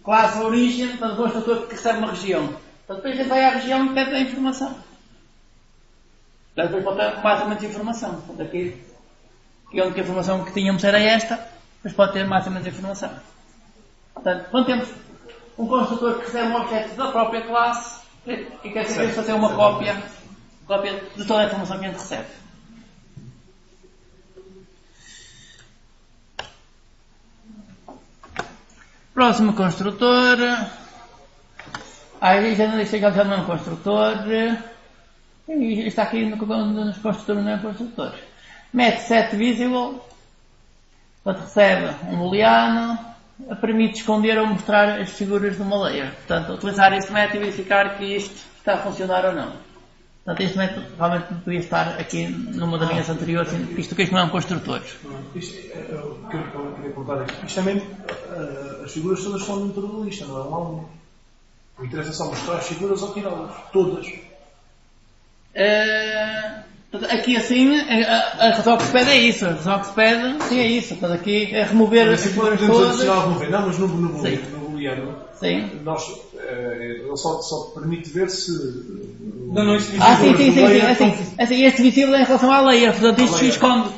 Classe origin, portanto, o construtor que recebe uma região. Portanto, depois a gente vai à região e pede a informação. Portanto, depois pode ter mais ou menos informação. Portanto, aqui, a única informação que tínhamos era esta, depois pode ter mais ou menos informação. Portanto, quando temos um construtor que recebe um objeto da própria classe, e quer dizer fazer uma cópia de toda a informação que a gente recebe. Próximo construtor. Aí já não deixei que já não é um construtor. E está aqui nos construtores, não é construtor. Mete set visible, portanto recebe um booleano, permite esconder ou mostrar as figuras de uma layer. Portanto, utilizar este método e verificar que isto está a funcionar ou não. Portanto, este método realmente devia estar aqui numa das linhas anteriores, isto que não é um construtor. Isto é o que eu queria contar aqui. Isto também, as figuras todas estão dentro da lista, não é um a um. O interessa só mostrar as figuras ou tirá-las. Todas. Aqui assim, a Rockspad é isso. A Rockspad sim é isso. Portanto, aqui é remover as figuras todas. Não, mas no booleano, sim. Ele só permite ver se... sim. Assim, este visível é em relação à layer. Portanto, isto esconde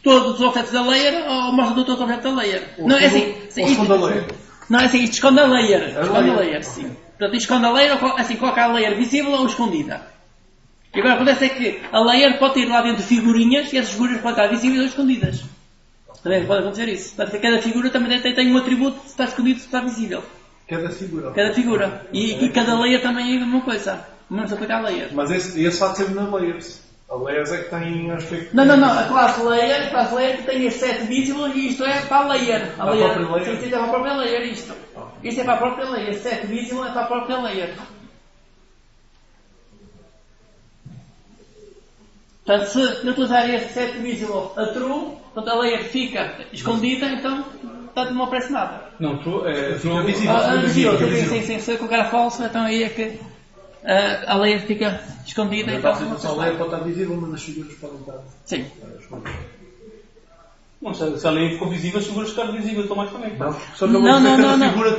todos os objetos da layer ou mostra todo o objeto da layer. Não, é assim. Esconde a layer. Não, é assim, isto esconde a layer. Esconde a layer, sim. Portanto, isto esconde a layer, assim, coloca a layer visível ou escondida. E agora acontece é que a layer pode ter lá dentro figurinhas e essas figuras podem estar visíveis ou escondidas. Também pode acontecer isso. Portanto, cada figura também tem um atributo se está escondido se está visível. Cada figura. E cada layer também é a mesma coisa. Não se aplica a layer. Mas esse faz sempre nas layers. A layers é que tem aspecto. Não. A classe layer que tem este set visible e isto é para a layer. A própria layer? Isto é para a própria layer. Isto é para a própria layer. Este set visible é para a própria layer. Portanto, se eu utilizar este set visible a true, portanto a layer fica escondida, então não aparece nada. Não, true é visível. Sim. Se eu colocar a false, então aí é que a layer fica escondida. Então, a layer pode estar visível, mas as figuras podem estar. Sim. Não, se a layer ficou visível, as figuras ficaram visíveis automaticamente. Não.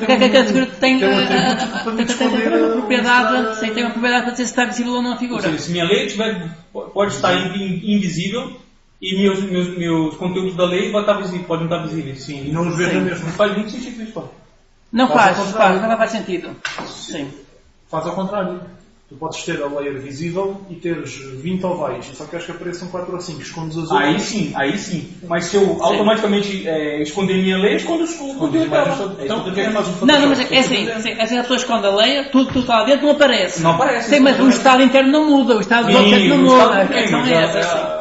Cada figura tem uma propriedade, tem uma propriedade para dizer se está visível ou não a figura. Ou seja, se minha layer pode estar invisível e meus conteúdos da layer podem estar visíveis. Sim. E não os vejo mesmo. Não faz muito sentido isso. Não faz sentido. Sim. Faz ao contrário. Tu podes ter a layer visível e teres 20 ovais, só que acho que apareçem 4 ou 5, escondes as outras. Aí sim. Mas se eu automaticamente esconder minha layer, escondo o conteúdo dela. Não, mas é assim, a pessoa esconde a layer, tudo que está lá dentro não aparece. Não aparece. Sim, mas o estado interno não muda, o estado do objeto não muda. A questão é essa.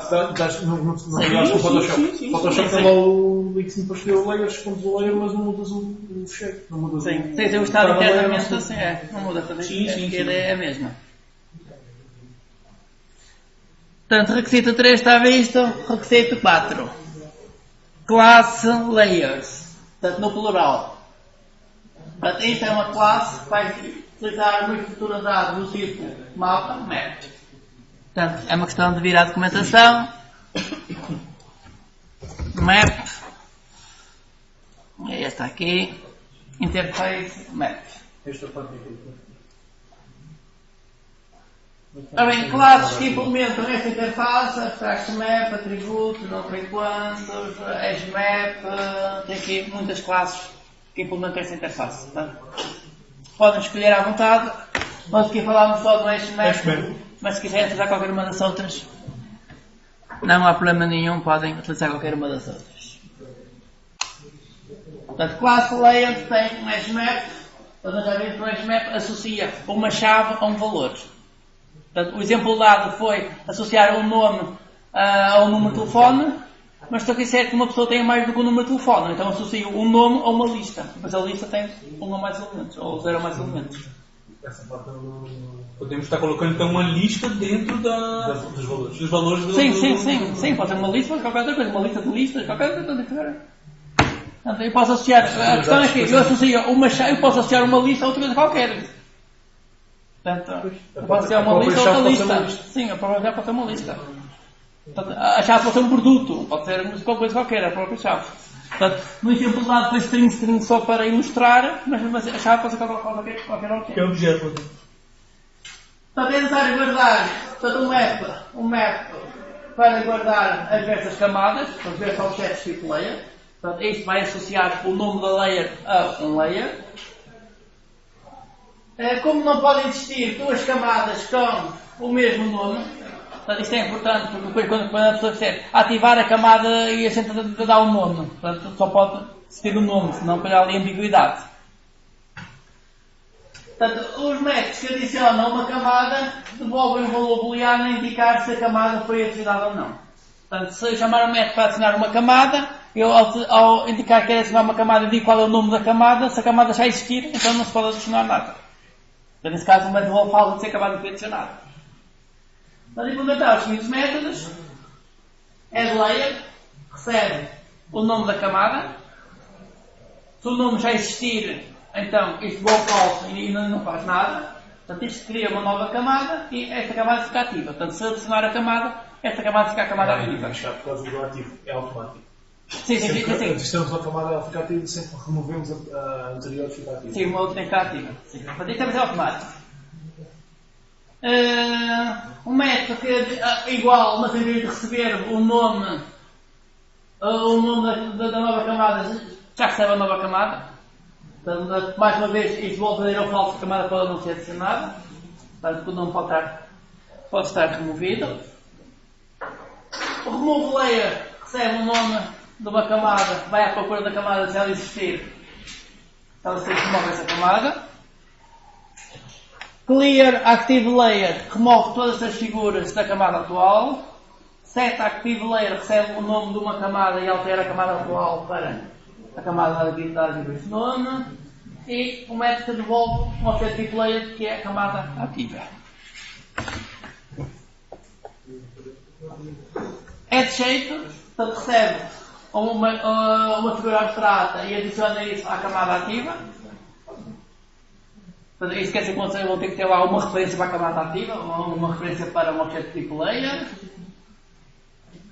No Photoshop tem lá o link para escolher o layer, escondes o layer, mas não mudas o fecheiro. Sim, o estado internamente assim não muda também. Sim. A ideia é a mesma. Portanto, requisito 3 está visto, requisito 4. Classe Layers, portanto no plural. Portanto, esta é uma classe que vai utilizar uma estrutura de dados do tipo map. Portanto, é uma questão de vir à documentação. Map. E esta aqui. Interface map. Esta parte aqui. Bem, classes que implementam esta interface, abstract map, atributos, não sei quantos, edge map, tem aqui muitas classes que implementam esta interface. Portanto, podem escolher à vontade. Nós aqui falamos só do edge map, mas se quiserem utilizar qualquer uma das outras, não há problema nenhum, podem utilizar qualquer uma das outras. Portanto, classe layer tem um edge map, nós já vimos que o edge map associa uma chave a um valor. Portanto, o exemplo dado foi associar um nome a um número de telefone, mas se eu quiser que uma pessoa tenha mais do que um número de telefone, então associo um nome a uma lista. Depois a lista tem um ou mais elementos, ou 0 ou mais elementos. Podemos estar colocando então uma lista dentro dos valores do... Sim, pode ser uma lista, qualquer outra coisa, uma lista de listas, qualquer outra coisa. Portanto, eu posso associar, a questão é que eu associo uma chave, eu posso associar uma lista a outra coisa qualquer. Portanto, pode ser uma lista ou outra lista. Sim, a própria chave pode ser uma lista. Portanto, a chave pode ser um produto, pode ser qualquer coisa qualquer, a própria chave. Portanto, no exemplo dado foi string só para ilustrar, mas a chave pode ser qualquer objeto. Que objeto? Portanto, é necessário guardar um map para guardar as diversas camadas, os diversos objetos tipo layer. Portanto, isto vai associar o nome da layer a um layer. Como não podem existir duas camadas com o mesmo nome, portanto, isto é importante porque depois quando a pessoa quiser ativar a camada e a gente dá um nome, portanto só pode existir um nome, senão depois há ali ambiguidade. Portanto, os métodos que adicionam uma camada devolvem um valor booleano a indicar se a camada foi adicionada ou não. Portanto, se eu chamar um método para adicionar uma camada, eu ao indicar que quero adicionar uma camada, digo qual é o nome da camada. Se a camada já existir, então não se pode adicionar nada. Então, nesse caso, o método devolve algo de se a camada foi adicionada. Para implementar os seguintes métodos, addLayer recebe o nome da camada. Se o nome já existir, então isto devolve falso e não faz nada. Portanto, isto cria uma nova camada e esta camada fica ativa. Portanto, se adicionar a camada, esta camada fica a camada ativa. Por causa do ativo, é automático. Sim. Adicionamos uma camada, ela fica ativa e sempre removemos a anterior fica ativa. Sim, uma outra tem que ficar ativa. Sim. Portanto, isto é automático. Um método que é igual, mas em vez de receber o nome da nova camada, já recebe a nova camada. Portanto, mais uma vez, isto volta a ir ao falso, a camada pode não ser adicionada. Portanto, o nome pode estar removido. O remove layer recebe o nome de uma camada, vai à procura da camada se ela existir. Se ela existir, remove essa camada. Clear Active Layer remove todas as figuras da camada atual. Set Active Layer recebe o nome de uma camada e altera a camada atual para a camada da atividade e esse nome. E o método que devolve um Objective Layer que é a camada ativa. AddShape, portanto, recebe uma figura abstrata e adiciona isso à camada ativa. Portanto, isso quer dizer que vocês vão ter que ter lá uma referência para a camada ativa, uma referência para um Objective Layer.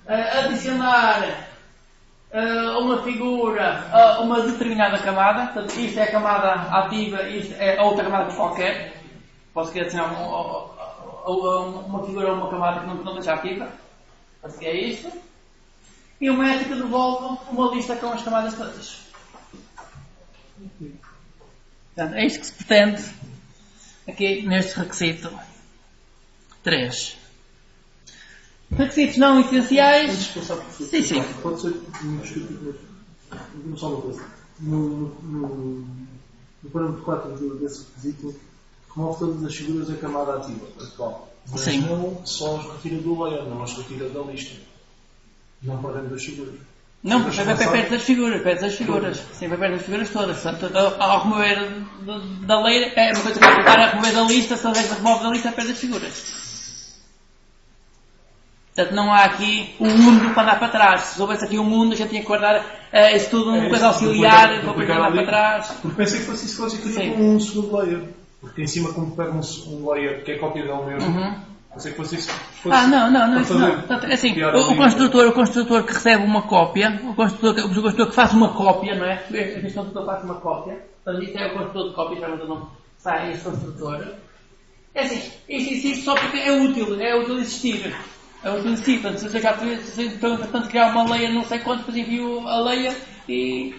Adicionar uma figura a uma determinada camada. Portanto, isto é a camada ativa, isto é a outra camada qualquer. Posso querer adicionar uma figura a uma camada que não deixa ativa. Portanto, que é isto. E o método devolve uma lista com as camadas todas. Portanto, é isto que se pretende aqui neste requisito 3. Requisitos não essenciais. Sim. Pode ser só uma coisa. No parâmetro 4 desse requisito, remove todas as figuras da camada ativa atual. Mas não só as retira do layer, não as retira da lista. Não perdemos as figuras. Não, porque vai perto das figuras. Sim, vai perto das figuras todas. Portanto, ao remover da layer, é uma coisa que vai voltar a remover da lista, se a lista remove da lista, é perto das figuras. Portanto, não há aqui um mundo para andar para trás. Se houvesse aqui um mundo, já tinha que guardar isso tudo uma coisa auxiliar para poder andar para trás. Porque pensei que fosse isso que você queria com um segundo layer. Porque em cima, como pega um layer que é cópia dele mesmo, pensei que fosse isso. Não, isso não. Portanto, é assim, o construtor que recebe uma cópia, o construtor que faz uma cópia, não é? Este construtor faz uma cópia. Portanto, isto é o construtor de cópia, realmente não sai este construtor. É assim, isto existe só porque é útil existir. Portanto, se eu já portanto, criar uma layer não sei quanto, depois envio a layer e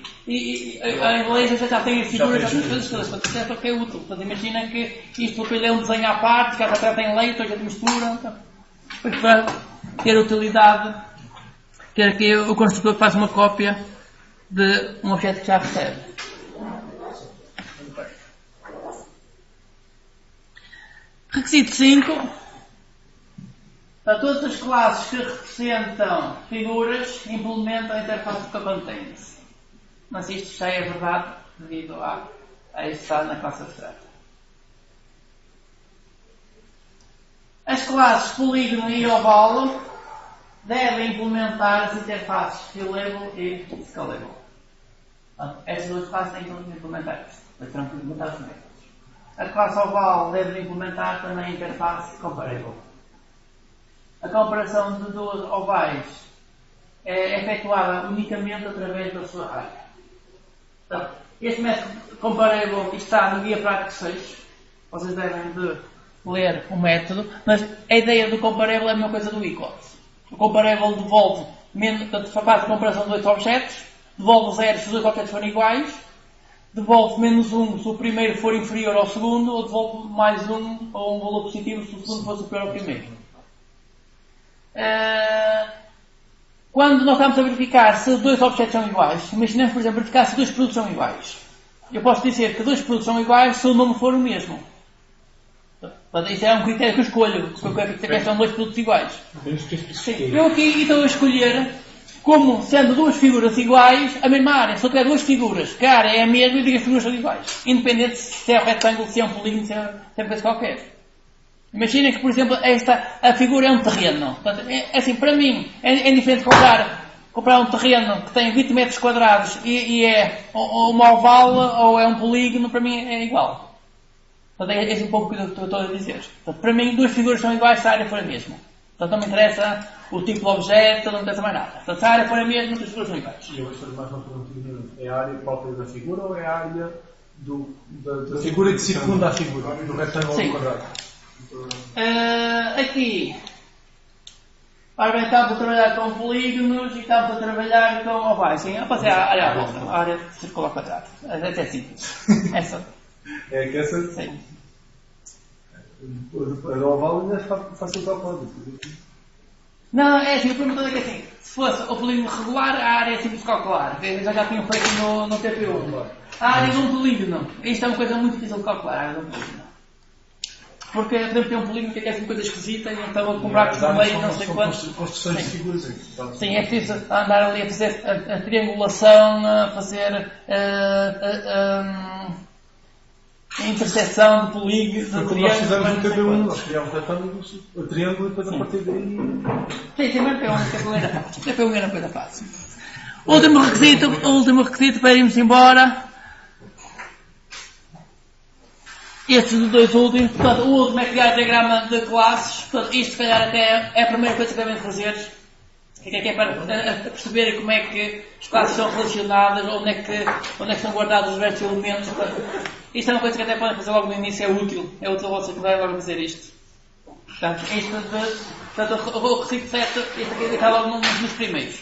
a layer já tem as figuras, já tem as coisas todas. Portanto, é só que é útil. Portanto, imagina que isto depois é um desenho à parte, já tem layer, depois já te mistura. Então, depois para ter utilidade, ter aqui o construtor que faz uma cópia de um objeto que já recebe. Requisito 5. Para todas as classes que representam figuras, implementam a interface com a contains. Mas isto já é verdade devido a isso estar na classe abstrata. As classes polígono e oval devem implementar as interfaces fill-label e scalable. Estas duas classes têm que implementar isto. Terão que implementar os métodos. A classe oval deve implementar também a interface comparable. A comparação de duas ovais é efetuada unicamente através da sua área. Então, este método comparable está no guia prático 6. Vocês devem de ler o método, mas a ideia do comparable é a mesma coisa do equals. O comparable devolve, faz a comparação de dois objetos, devolve 0 se os dois objetos forem iguais, devolve menos 1 se o primeiro for inferior ao segundo, ou devolve mais 1 ou um valor positivo se o segundo for superior ao primeiro. Quando nós estamos a verificar se dois objetos são iguais, imaginemos, por exemplo, verificar se dois produtos são iguais. eu posso dizer que dois produtos são iguais se o nome for o mesmo. Isso é um critério que eu escolho, que são dois produtos iguais. Sim. Eu aqui estou a escolher como sendo duas figuras iguais a mesma área. Se eu tiver duas figuras, que a área é a mesma, eu digo que as figuras são iguais. Independente se é um retângulo, se é um polígono, se é uma coisa qualquer. Imaginem que, por exemplo, a figura é um terreno. Portanto, assim, para mim, é diferente comprar um terreno que tem 20 metros quadrados e é uma oval ou é um polígono, para mim é igual. Portanto, é um pouco o que eu estou a dizer. Portanto, para mim, duas figuras são iguais se a área for a mesma. Portanto, não me interessa o tipo de objeto, não me interessa mais nada. Portanto, se a área for a mesma, duas figuras são iguais. E eu gostaria mais uma pergunta. É a área própria da figura ou é a área da figura que circunda a figura? Do retângulo ao quadrado? Aqui, ora bem, estamos a trabalhar com polígonos e estamos a trabalhar com ovais. Sim, pode ser a área à volta, a área que circula ao quadrado. É simples. Essa. É que essa. Sim. A do oval ainda é fácil de calcular. Não, é assim, a pergunta é que assim, se fosse o polígono regular, a área é simples de calcular. Já tinham feito no TP1. A área de um polígono, isto é uma coisa muito difícil de calcular, a área de um polígono. Porque podemos ter um polígono que é uma coisa esquisita e então com buracos no meio, não sei quantos. Construções de figuras. Sim, é preciso andar ali a fazer a triangulação, a fazer a interseção de polígonos, de triângulos. Nós fizemos um TP1, nós criámos retângulos, o triângulo e depois a partir daí. Sim, mas TP1 era uma coisa fácil. Último requisito para irmos embora. Estes dois últimos, portanto, o último é criar diagrama de classes, portanto, isto se calhar até é a primeira coisa que devem fazer, que é para perceberem como é que as classes são relacionadas, onde é que são guardados os diversos elementos, portanto, isto é uma coisa que até podem fazer logo no início, é útil vocês poderem logo fazer isto. Portanto, o requisito 7, isto aqui está logo nos primeiros.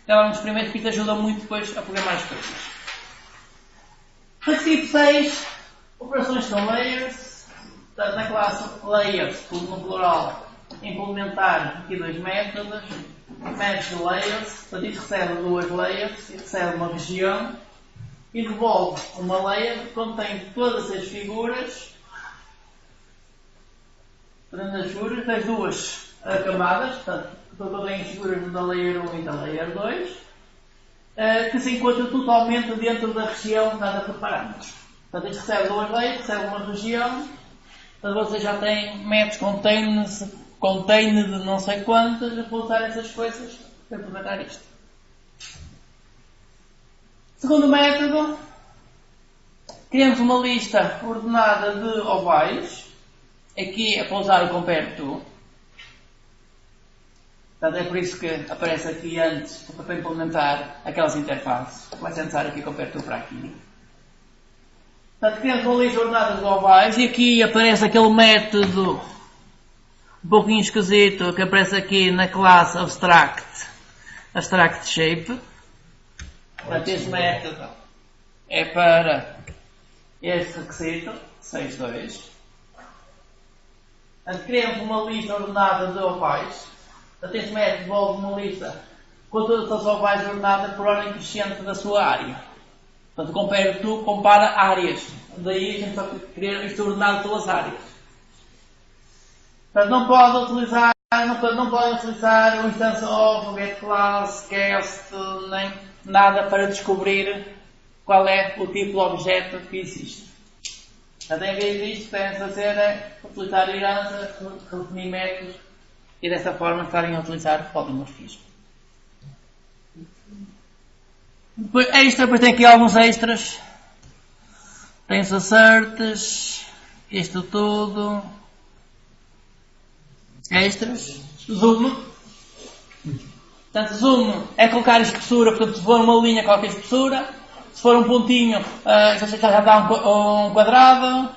Está logo nos primeiros, que isto ajuda muito depois a programar as coisas. Requisito 6, operações com layers, portanto, na classe layers, tudo no plural, implementar aqui dois métodos, match layers, portanto, isto recebe duas layers, e recebe uma região, e devolve uma layer que contém todas as figuras, das duas camadas, portanto, contém as figuras da layer 1 e da layer 2, que se encontram totalmente dentro da região dada por parâmetros. Portanto, isto recebe duas layers, recebe uma região, portanto, vocês já têm métodos container de não sei quantas, a usar essas coisas para implementar isto. Segundo método, criamos uma lista ordenada de ovais. Aqui é para usar o compare to. Portanto, é por isso que aparece aqui antes, para implementar aquelas interfaces. Vai sentar aqui o compare to para aqui. Portanto, criamos uma lista ordenada de ovais e aqui aparece aquele método um pouquinho esquisito que aparece aqui na classe abstract shape. Portanto, este método é para este requisito 6.2. Portanto, criamos uma lista ordenada de ovais. Portanto, este método devolve uma lista com todas as ovais ordenadas por ordem crescente da sua área. Portanto, compara áreas. Daí a gente só querer isto ordenado pelas áreas. Portanto, não podem utilizar o instance of, o get class, cast, nem nada para descobrir qual é o tipo de objeto que existe. Portanto, em vez disto, podem fazer é utilizar a herança, redefinir métodos e dessa forma estarem a utilizar o polimorfismo. Depois tem aqui alguns extras. Tem os asserts, isto tudo. Extras. Zoom. Portanto, zoom é colocar espessura, portanto, se for uma linha, qualquer espessura. Se for um pontinho, já dá um quadrado.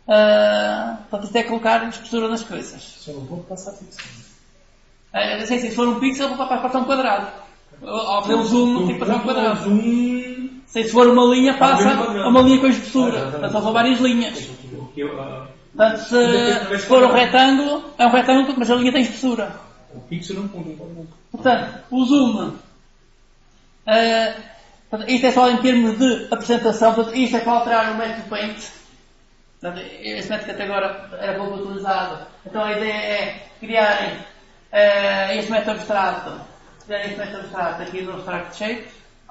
Portanto, isto é colocar espessura nas coisas. Se for um ponto, passa a pixel. Se for um pixel, vou passar um quadrado. Ao fazer um zoom, tipo passar um quadrado. Se for uma linha, passa uma linha com espessura. Portanto, só são várias linhas. Portanto, se for um retângulo, é um retângulo, mas a linha tem espessura. O pixel não conta. Portanto, o zoom Portanto, isto é só em termos de apresentação, portanto, isto é para alterar o método Paint. Portanto, este método que até agora era pouco utilizado. Então a ideia é criarem este método abstrato. Criarem este método abstrato aqui no Abstract Shape.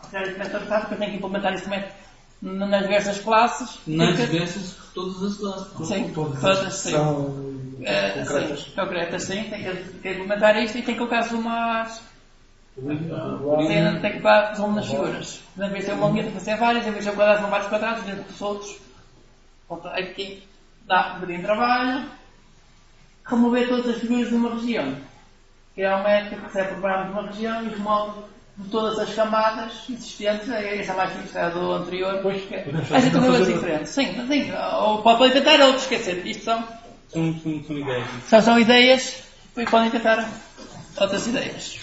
Criar este método abstrato, depois tem que implementar este método nas diversas classes. Nas diversas, todas as classes. Sim, todas sim. Concretas, sim. Tem que implementar isto e tem que colocar umas. Tem que colocar zoom nas figuras. Em vez de ter uma linha, tem que ser várias. Em vez de ter quadrados, são vários quadrados dentro dos outros. Aqui dá um bocadinho de trabalho. Remover todas as figuras de uma região. Criar um método que recebe programas de uma região e remove de todas as camadas existentes. Esta é mais fixe, é a do anterior. A gente tem coisas diferentes. Sim, ou pode tentar outros, esquecer. Isto são ideias. São ideias e podem tentar outras ideias.